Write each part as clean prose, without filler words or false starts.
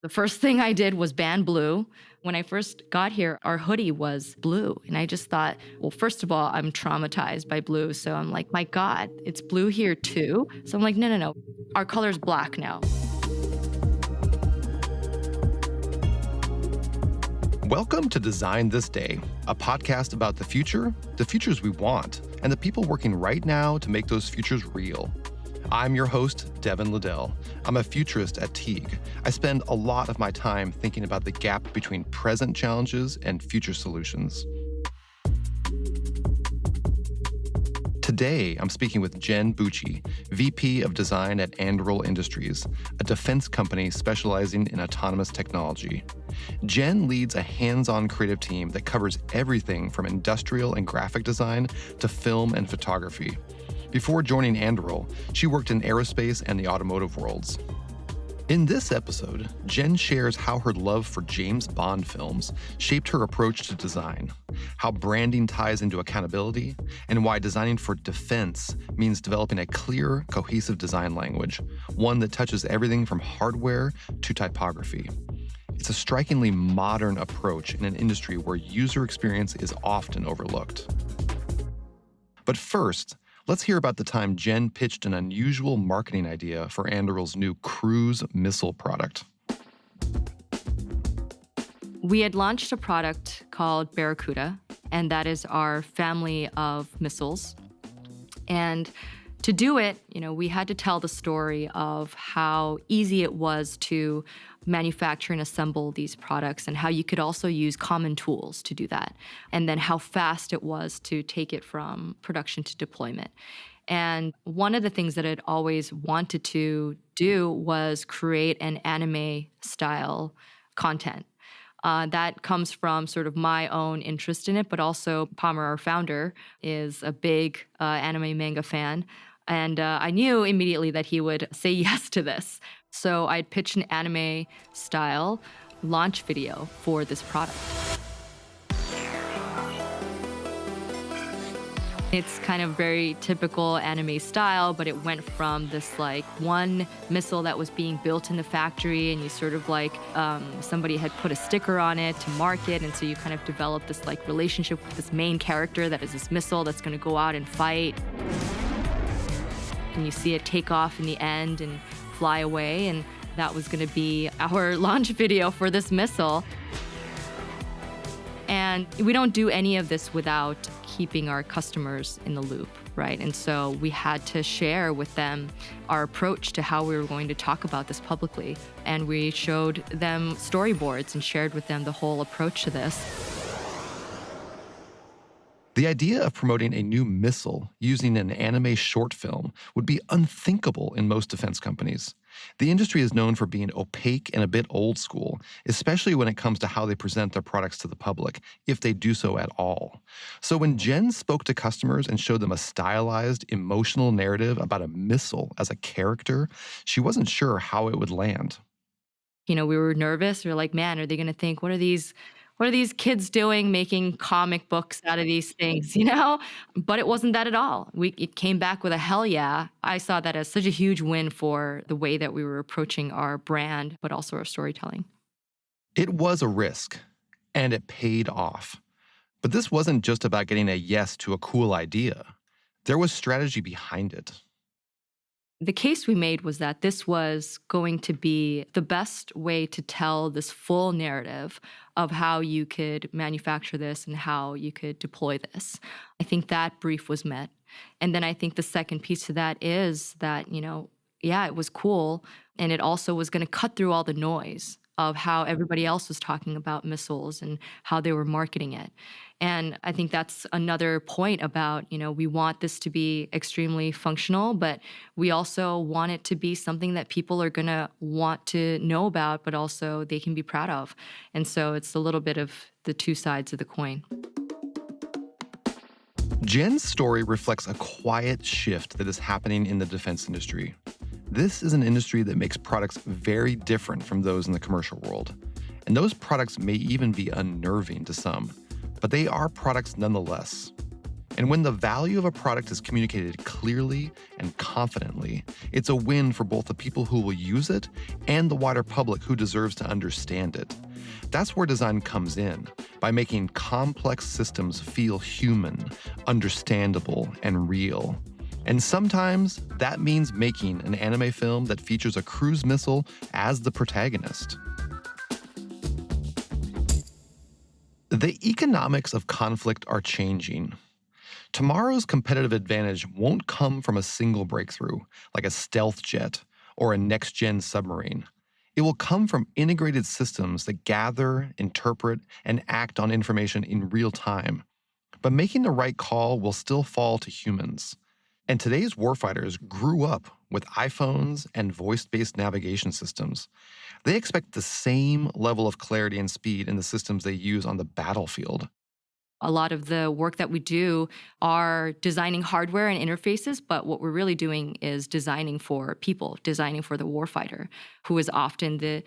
The first thing I did was ban blue. When I first got here, our hoodie was blue. And I just thought, well, first of all, I'm traumatized by blue. So I'm like, my God, it's blue here too. So I'm like, no. Our color's black now. Welcome to Design This Day, a podcast about the futures we want, and the people working right now to make those futures real. I'm your host, Devin Liddell. I'm a futurist at Teague. I spend a lot of my time thinking about the gap between present challenges and future solutions. Today, I'm speaking with Jen Bucci, VP of Design at Anduril Industries, a defense company specializing in autonomous technology. Jen leads a hands-on creative team that covers everything from industrial and graphic design to film and photography. Before joining Anduril, she worked in aerospace and the automotive worlds. In this episode, Jen shares how her love for James Bond films shaped her approach to design, how branding ties into accountability, and why designing for defense means developing a clear, cohesive design language, one that touches everything from hardware to typography. It's a strikingly modern approach in an industry where user experience is often overlooked. But first, let's hear about the time Jen pitched an unusual marketing idea for Anduril's new cruise missile product. We had launched a product called Barracuda, and that is our family of missiles. And to do it, we had to tell the story of how easy it was to manufacture and assemble these products and how you could also use common tools to do that. And then how fast it was to take it from production to deployment. And one of the things that I'd always wanted to do was create an anime style content. That comes from sort of my own interest in it, but also Palmer, our founder, is a big anime manga fan. And I knew immediately that he would say yes to this. So I'd pitched an anime style launch video for this product. It's kind of very typical anime style, but it went from this one missile that was being built in the factory, and you sort of somebody had put a sticker on it to mark it, and so you kind of develop this relationship with this main character that is this missile that's going to go out and fight. And you see it take off in the end and fly away, and that was going to be our launch video for this missile. And we don't do any of this without keeping our customers in the loop, right? And so we had to share with them our approach to how we were going to talk about this publicly. And we showed them storyboards and shared with them the whole approach to this. The idea of promoting a new missile using an anime short film would be unthinkable in most defense companies. The industry is known for being opaque and a bit old school, especially when it comes to how they present their products to the public, if they do so at all. So when Jen spoke to customers and showed them a stylized, emotional narrative about a missile as a character, she wasn't sure how it would land. We were nervous. We were like, man, are they going to think, what are these kids doing making comic books out of these things, But it wasn't that at all. It came back with a hell yeah. I saw that as such a huge win for the way that we were approaching our brand, but also our storytelling. It was a risk, and it paid off. But this wasn't just about getting a yes to a cool idea. There was strategy behind it. The case we made was that this was going to be the best way to tell this full narrative of how you could manufacture this and how you could deploy this. I think that brief was met. And then I think the second piece to that is that, it was cool. And it also was going to cut through all the noise of how everybody else was talking about missiles and how they were marketing it. And I think that's another point about, we want this to be extremely functional, but we also want it to be something that people are going to want to know about, but also they can be proud of. And so it's a little bit of the two sides of the coin. Jen's story reflects a quiet shift that is happening in the defense industry. This is an industry that makes products very different from those in the commercial world. And those products may even be unnerving to some, but they are products nonetheless. And when the value of a product is communicated clearly and confidently, it's a win for both the people who will use it and the wider public who deserves to understand it. That's where design comes in, by making complex systems feel human, understandable, and real. And sometimes that means making an anime film that features a cruise missile as the protagonist. The economics of conflict are changing. Tomorrow's competitive advantage won't come from a single breakthrough, like a stealth jet or a next-gen submarine. It will come from integrated systems that gather, interpret, and act on information in real time. But making the right call will still fall to humans. And today's warfighters grew up with iPhones and voice-based navigation systems. They expect the same level of clarity and speed in the systems they use on the battlefield. A lot of the work that we do are designing hardware and interfaces, but what we're really doing is designing for people, designing for the warfighter, who is often the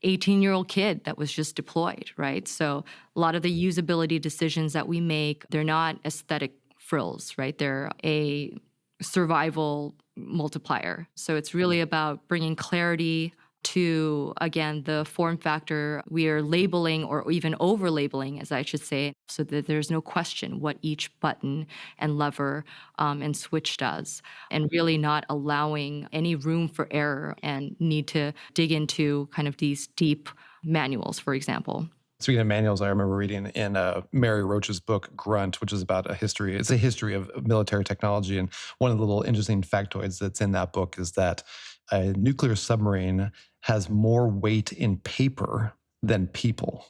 18-year-old kid that was just deployed, right? So a lot of the usability decisions that we make, they're not aesthetic frills, right? They're a survival multiplier. So it's really about bringing clarity to, again, the form factor. We are labeling or even over labeling, as I should say, so that there's no question what each button and lever and switch does, and really not allowing any room for error and need to dig into kind of these deep manuals, for example. Speaking of manuals, I remember reading in Mary Roach's book, Grunt, which is about it's a history of military technology. And one of the little interesting factoids that's in that book is that a nuclear submarine has more weight in paper than people.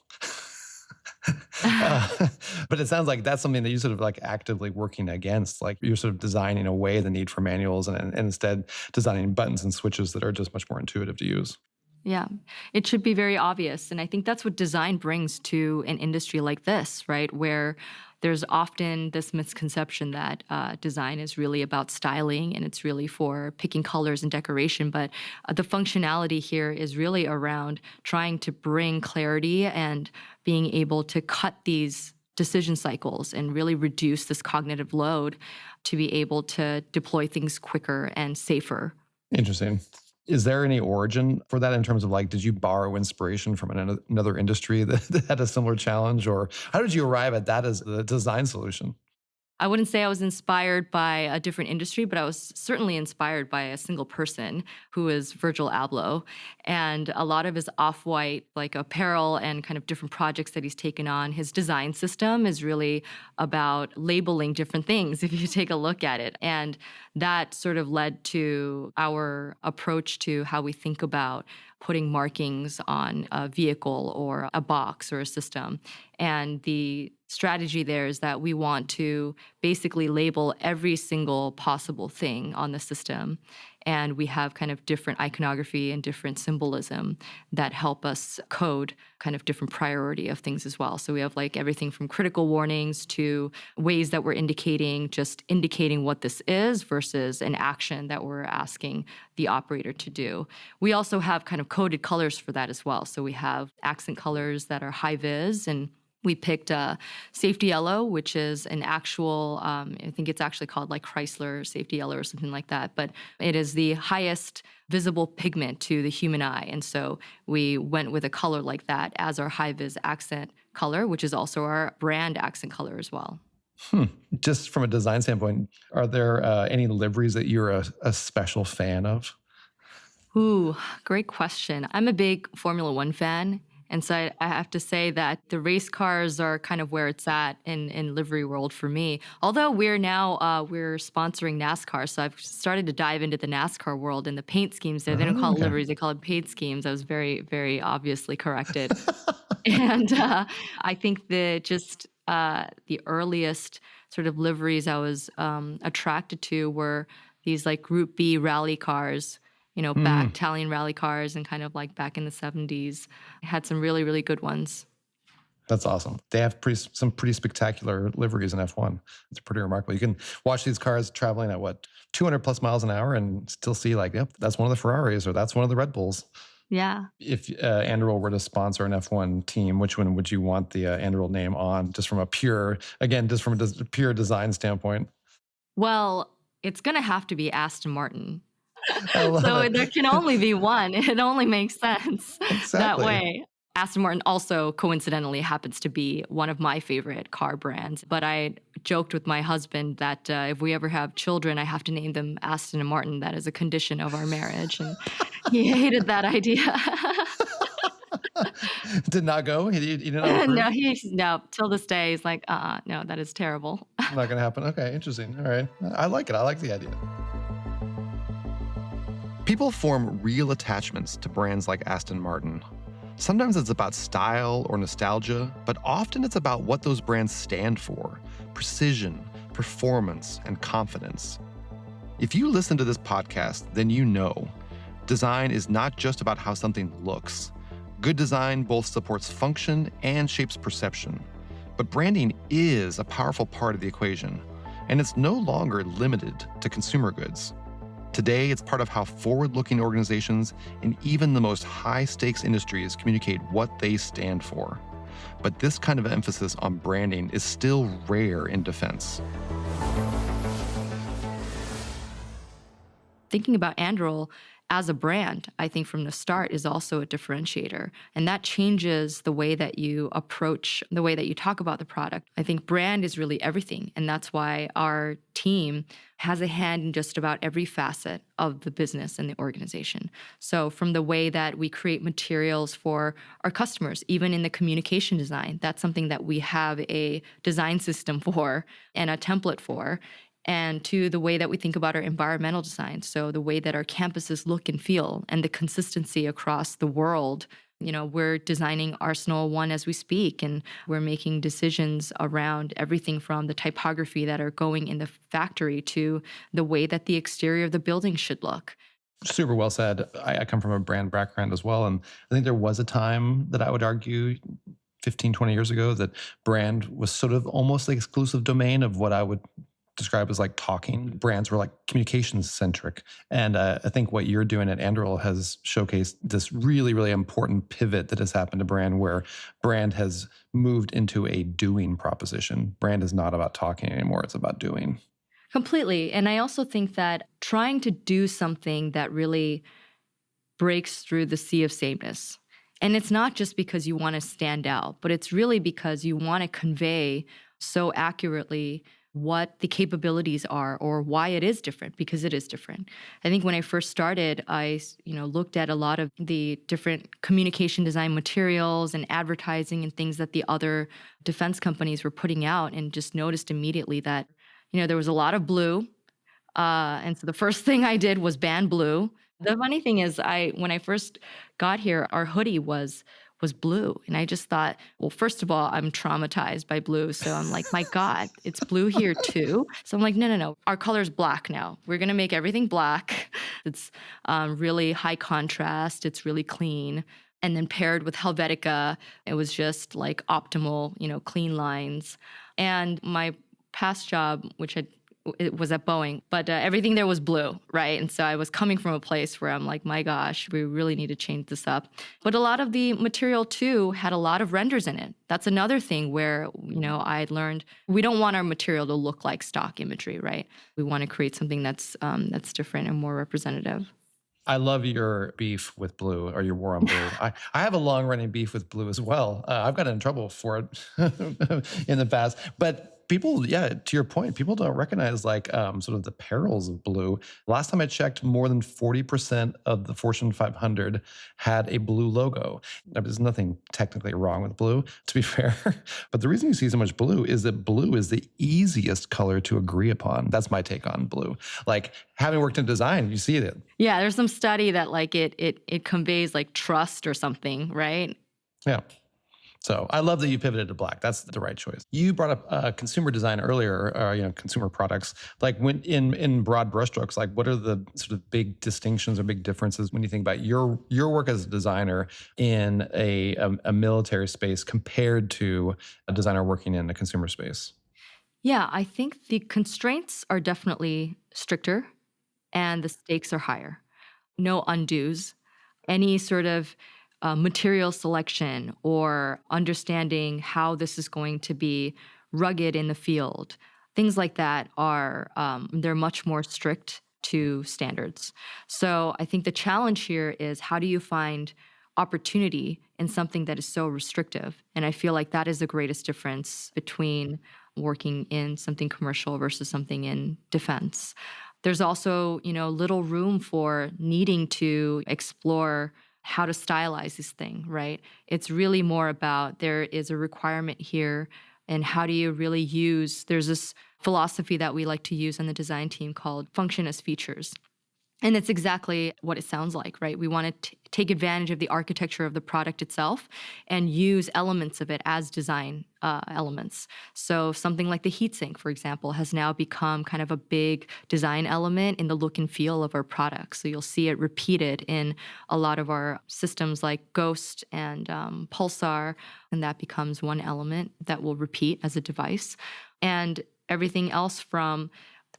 But it sounds like that's something that you sort of like actively working against. Like you're sort of designing away the need for manuals and instead designing buttons and switches that are just much more intuitive to use. Yeah, it should be very obvious. And I think that's what design brings to an industry like this, right? Where there's often this misconception that design is really about styling and it's really for picking colors and decoration. But the functionality here is really around trying to bring clarity and being able to cut these decision cycles and really reduce this cognitive load to be able to deploy things quicker and safer. Interesting. Is there any origin for that in terms of like, did you borrow inspiration from another industry that had a similar challenge, or how did you arrive at that as the design solution? I wouldn't say I was inspired by a different industry, but I was certainly inspired by a single person who is Virgil Abloh. And a lot of his off-white like apparel and kind of different projects that he's taken on, his design system is really about labeling different things if you take a look at it. And that sort of led to our approach to how we think about putting markings on a vehicle or a box or a system. And the strategy there is that we want to basically label every single possible thing on the system. And we have kind of different iconography and different symbolism that help us code kind of different priority of things as well. So we have like everything from critical warnings to ways that we're just indicating what this is versus an action that we're asking the operator to do. We also have kind of coded colors for that as well. So we have accent colors that are high vis, and we picked safety yellow, which is an actual, I think it's actually called like Chrysler safety yellow or something like that, but it is the highest visible pigment to the human eye. And so we went with a color like that as our high-vis accent color, which is also our brand accent color as well. Just from a design standpoint, are there any liveries that you're a special fan of? Ooh, great question. I'm a big Formula One fan. And so I have to say that the race cars are kind of where it's at in livery world for me. Although we're sponsoring NASCAR, so I've started to dive into the NASCAR world and the paint schemes there. They don't call it liveries, they call it paint schemes. I was very, very obviously corrected. And I think that just the earliest sort of liveries I was attracted to were these like Group B rally cars, back Italian rally cars and kind of like back in the 70s. I had some really, really good ones. That's awesome. They have some pretty spectacular liveries in F1. It's pretty remarkable. You can watch these cars traveling at 200 plus miles an hour and still see like, yep, that's one of the Ferraris or that's one of the Red Bulls. Yeah. If Anduril were to sponsor an F1 team, which one would you want the Anduril name on? Just from a pure, again, just from a pure design standpoint. Well, it's going to have to be Aston Martin. I love So there it. can only be one. It only makes sense that Exactly. way. Aston Martin also coincidentally happens to be one of my favorite car brands. But I joked with my husband that if we ever have children, I have to name them Aston and Martin. That is a condition of our marriage. And he hated that idea. Did not go. He did not No, approve. no, till this day, he's like, no, that is terrible. Not going to happen. Okay, interesting. All right, I like it. I like the idea. People form real attachments to brands like Aston Martin. Sometimes it's about style or nostalgia, but often it's about what those brands stand for: precision, performance, and confidence. If you listen to this podcast, then you know design is not just about how something looks. Good design both supports function and shapes perception. But branding is a powerful part of the equation, and it's no longer limited to consumer goods. Today, it's part of how forward-looking organizations in even the most high-stakes industries communicate what they stand for. But this kind of emphasis on branding is still rare in defense. Thinking about Anduril as a brand, I think from the start is also a differentiator. And that changes the way that you approach, the way that you talk about the product. I think brand is really everything. And that's why our team has a hand in just about every facet of the business and the organization. So from the way that we create materials for our customers, even in the communication design, that's something that we have a design system for and a template for, and to the way that we think about our environmental design. So the way that our campuses look and feel and the consistency across the world. You know, we're designing Arsenal 1 as we speak, and we're making decisions around everything from the typography that are going in the factory to the way that the exterior of the building should look. Super well said. I come from a brand background as well. And I think there was a time that I would argue 15, 20 years ago that brand was sort of almost the exclusive domain of what I would describe as like talking. Brands were like communications centric. And I think what you're doing at Anduril has showcased this really, really important pivot that has happened to brand, where brand has moved into a doing proposition. Brand is not about talking anymore. It's about doing. Completely. And I also think that trying to do something that really breaks through the sea of sameness. And it's not just because you want to stand out, but it's really because you want to convey so accurately what the capabilities are or why it is different, because it is different. I think when I first started, I looked at a lot of the different communication design materials and advertising and things that the other defense companies were putting out, and just noticed immediately that, there was a lot of blue. And so the first thing I did was ban blue. The funny thing is, when I first got here, our hoodie was blue. And I just thought, well, first of all, I'm traumatized by blue. So I'm like, my God, it's blue here too. So I'm like, no. Our color's black now. We're going to make everything black. It's really high contrast. It's really clean. And then paired with Helvetica, it was just like optimal, clean lines. And my past job, it was at Boeing, but everything there was blue, right? And so I was coming from a place where I'm like, my gosh, we really need to change this up. But a lot of the material too had a lot of renders in it. That's another thing where, I learned we don't want our material to look like stock imagery, right? We want to create something that's different and more representative. I love your beef with blue, or your war on blue. I have a long-running beef with blue as well. I've gotten in trouble for it in the past. But people, to your point, people don't recognize sort of the perils of blue. Last time I checked, more than 40% of the Fortune 500 had a blue logo. Now, there's nothing technically wrong with blue, to be fair. But the reason you see so much blue is that blue is the easiest color to agree upon. That's my take on blue. Like, having worked in design, you see it. Yeah, there's some study that it conveys like trust or something, right? Yeah. So I love that you pivoted to black. That's the right choice. You brought up consumer design earlier, consumer products. Like, when in broad brushstrokes, like, what are the sort of big distinctions or big differences when you think about your work as a designer in a military space compared to a designer working in a consumer space? Yeah, I think the constraints are definitely stricter and the stakes are higher. No undos. any sort of material selection or understanding how this is going to be rugged in the field. Things like that are, they're much more strict to standards. So I think the challenge here is how do you find opportunity in something that is so restrictive? And I feel like that is the greatest difference between working in something commercial versus something in defense. There's also, little room for needing to explore how to stylize this thing, right? It's really more about there is a requirement here and how do you really use, there's this philosophy that we like to use on the design team called function as features. And it's exactly what it sounds like, right? We want to take advantage of the architecture of the product itself and use elements of it as design elements. So something like the heatsink, for example, has now become kind of a big design element in the look and feel of our products. So you'll see it repeated in a lot of our systems like Ghost and Pulsar, and that becomes one element that will repeat as a device. And everything else from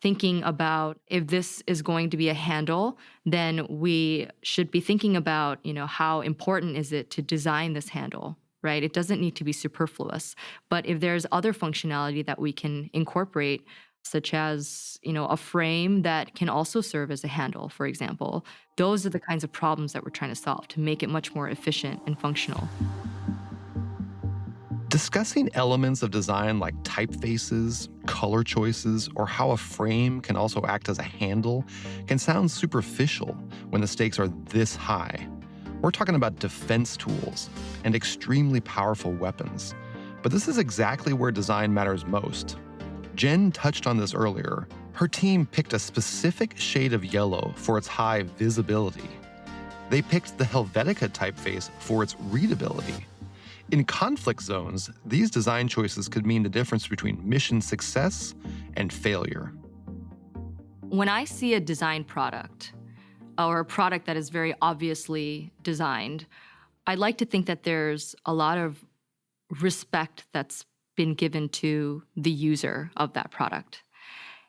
thinking about if this is going to be a handle, then we should be thinking about, how important is it to design this handle, right? It doesn't need to be superfluous. But if there's other functionality that we can incorporate, such as, a frame that can also serve as a handle, for example, those are the kinds of problems that we're trying to solve to make it much more efficient and functional. Discussing elements of design like typefaces, color choices, or how a frame can also act as a handle can sound superficial when the stakes are this high. We're talking about defense tools and extremely powerful weapons. But this is exactly where design matters most. Jen touched on this earlier. Her team picked a specific shade of yellow for its high visibility. They picked the Helvetica typeface for its readability. In conflict zones, these design choices could mean the difference between mission success and failure. When I see a design product or a product that is very obviously designed, I like to think that there's a lot of respect that's been given to the user of that product.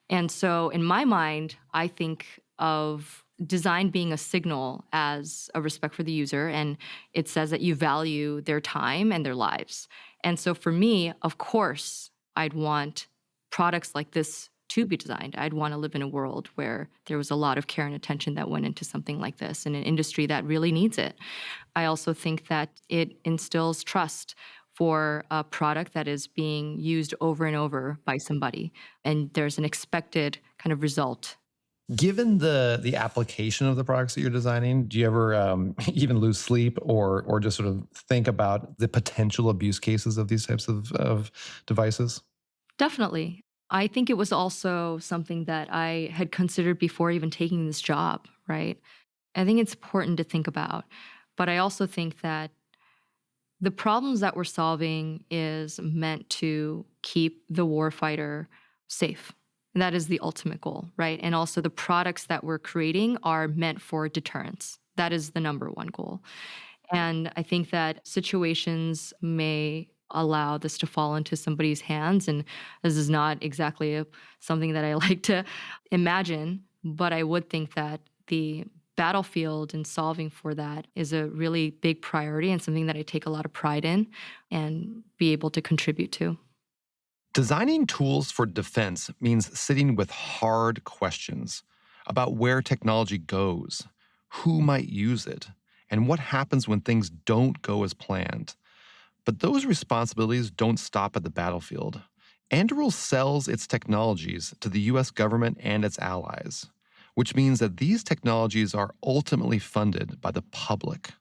And so in my mind, I think of design being a signal as a respect for the user, and it says that you value their time and their lives. And so for me, of course, I'd want products like this to be designed. I'd want to live in a world where there was a lot of care and attention that went into something like this in an industry that really needs it. I also think that it instills trust for a product that is being used over and over by somebody, and there's an expected kind of result. Given the application of the products that you're designing, do you ever even lose sleep or just sort of think about the potential abuse cases of these types of devices? Definitely. I think it was also something that I had considered before even taking this job, right? I think it's important to think about. But I also think that the problems that we're solving is meant to keep the warfighter safe. And that is the ultimate goal, right? And also the products that we're creating are meant for deterrence. That is the number one goal. And I think that situations may allow this to fall into somebody's hands. And this is not exactly something that I like to imagine, but I would think that the battlefield and solving for that is a really big priority and something that I take a lot of pride in and be able to contribute to. Designing tools for defense means sitting with hard questions about where technology goes, who might use it, and what happens when things don't go as planned. But those responsibilities don't stop at the battlefield. Anduril sells its technologies to the U.S. government and its allies, which means that these technologies are ultimately funded by the public.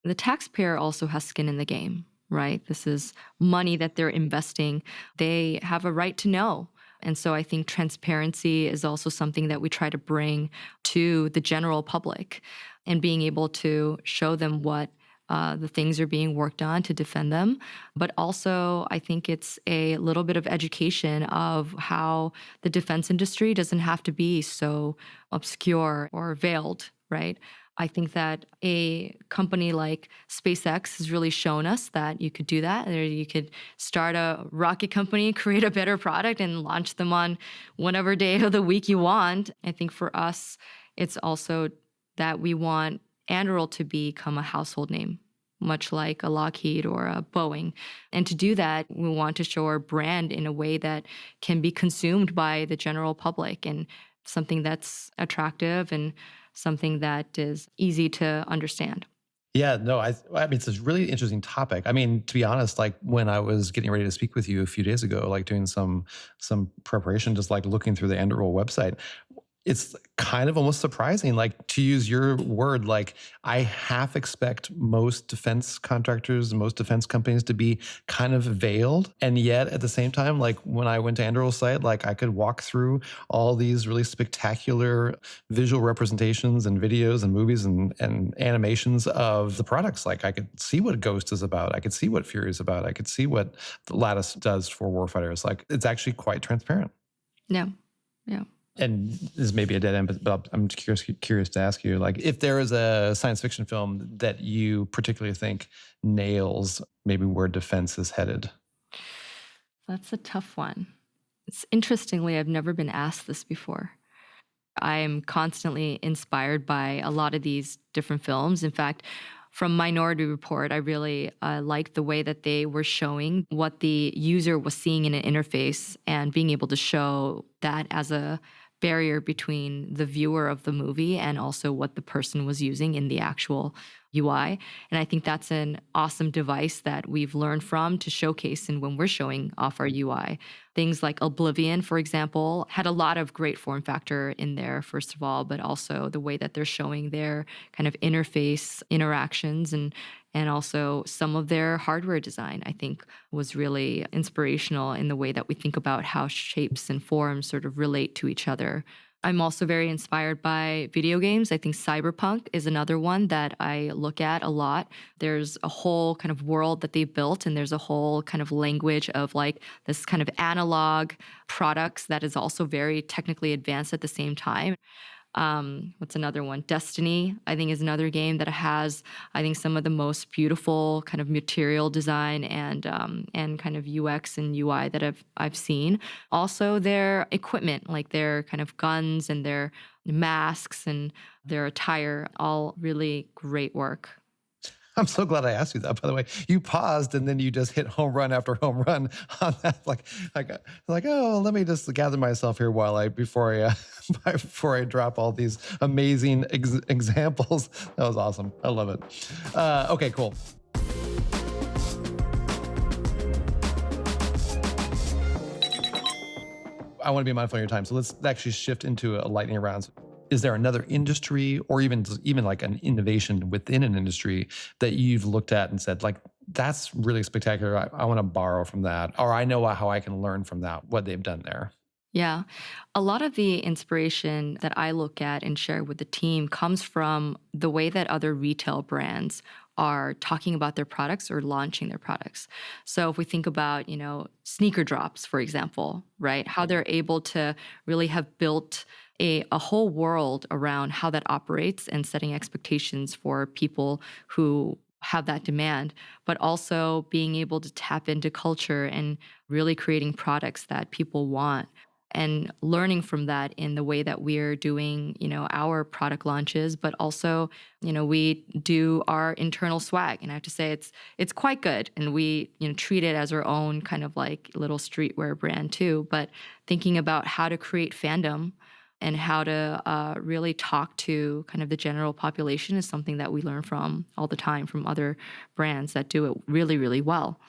The taxpayer also has skin in the game, right? This is money that they're investing. They have a right to know. And so I think transparency is also something that we try to bring to the general public and being able to show them what the things are being worked on to defend them. But also, I think it's a little bit of education of how the defense industry doesn't have to be so obscure or veiled, right? I think that a company like SpaceX has really shown us that you could do that. You could start a rocket company, create a better product, and launch them on whatever day of the week you want. I think for us, it's also that we want Anduril to become a household name, much like a Lockheed or a Boeing. And to do that, we want to show our brand in a way that can be consumed by the general public and something that's attractive and something that is easy to understand. Yeah, no, I mean, it's a really interesting topic. I mean, to be honest, like when I was getting ready to speak with you a few days ago, like doing some preparation, just like looking through the Anduril website, it's kind of almost surprising, like to use your word, like I half expect most defense contractors, most defense companies to be kind of veiled. And yet at the same time, like when I went to Anduril's site, like I could walk through all these really spectacular visual representations and videos and movies and animations of the products. Like I could see what Ghost is about. I could see what Fury is about. I could see what the Lattice does for warfighters. Like it's actually quite transparent. Yeah. Yeah. And this may be a dead end, but I'm curious to ask you, like, if there is a science fiction film that you particularly think nails maybe where defense is headed. That's a tough one. It's interestingly, I've never been asked this before. I am constantly inspired by a lot of these different films. In fact, from Minority Report, I really liked the way that they were showing what the user was seeing in an interface and being able to show that as a barrier between the viewer of the movie and also what the person was using in the actual UI. And I think that's an awesome device that we've learned from to showcase and when we're showing off our UI. Things like Oblivion, for example, had a lot of great form factor in there, first of all, but also the way that they're showing their kind of interface interactions and also some of their hardware design, I think, was really inspirational in the way that we think about how shapes and forms sort of relate to each other. I'm also very inspired by video games. I think Cyberpunk is another one that I look at a lot. There's a whole kind of world that they've built, and there's a whole kind of language of like this kind of analog products that is also very technically advanced at the same time. What's another one? Destiny, I think, is another game that has, I think, some of the most beautiful kind of material design and kind of UX and UI that I've seen. Also, their equipment, like their kind of guns and their masks and their attire, all really great work. I'm so glad I asked you that, by the way. You paused and then you just hit home run after home run on that. Like, oh, let me just gather myself here before I drop all these amazing examples. That was awesome. I love it. Okay, cool. I want to be mindful of your time. So let's actually shift into a lightning round. Is there another industry or even like an innovation within an industry that you've looked at and said, like, that's really spectacular. I want to borrow from that, or I know how I can learn from that, what they've done there? Yeah. A lot of the inspiration that I look at and share with the team comes from the way that other retail brands are talking about their products or launching their products. So if we think about, sneaker drops, for example, right? How they're able to really have built a whole world around how that operates and setting expectations for people who have that demand, but also being able to tap into culture and really creating products that people want and learning from that in the way that we're doing, our product launches, but also, we do our internal swag. And I have to say it's quite good. And we, treat it as our own kind of like little streetwear brand too. But thinking about how to create fandom and how to really talk to kind of the general population is something that we learn from all the time from other brands that do it really, really well.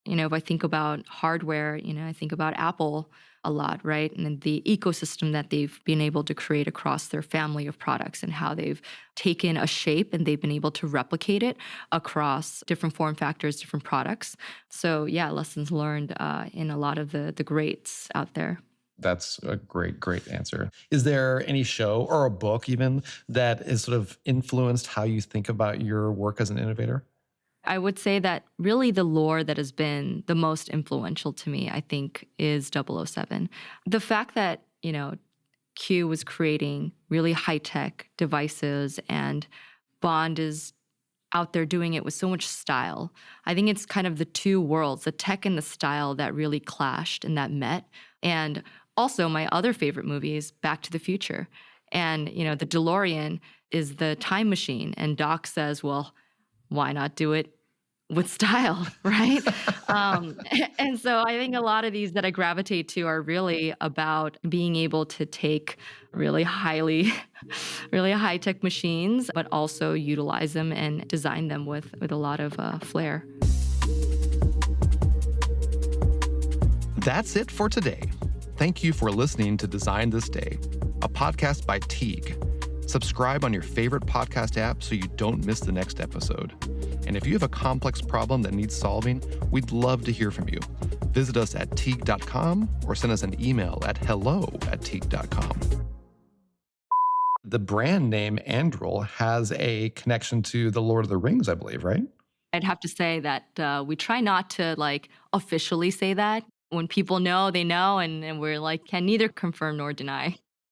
If I think about hardware, I think about Apple a lot, right? And the ecosystem that they've been able to create across their family of products and how they've taken a shape and they've been able to replicate it across different form factors, different products. So yeah, lessons learned in a lot of the greats out there. That's a great answer. Is there any show or a book even that has sort of influenced how you think about your work as an innovator? I would say that really the lore that has been the most influential to me, I think, is 007. The fact that, Q was creating really high-tech devices and Bond is out there doing it with so much style. I think it's kind of the two worlds, the tech and the style that really clashed and that met. And also my other favorite movie is Back to the Future. And, the DeLorean is the time machine. And Doc says, well, why not do it with style, right? um, and so I think a lot of these that I gravitate to are really about being able to take really really high tech machines, but also utilize them and design them with a lot of flair. That's it for today. Thank you for listening to Design This Day, a podcast by Teague. Subscribe on your favorite podcast app so you don't miss the next episode. And if you have a complex problem that needs solving, we'd love to hear from you. Visit us at teague.com or send us an email at hello@teague.com. The brand name Anduril has a connection to the Lord of the Rings, I believe, right? I'd have to say that we try not to officially say that. When people know, they know, and we're can neither confirm nor deny.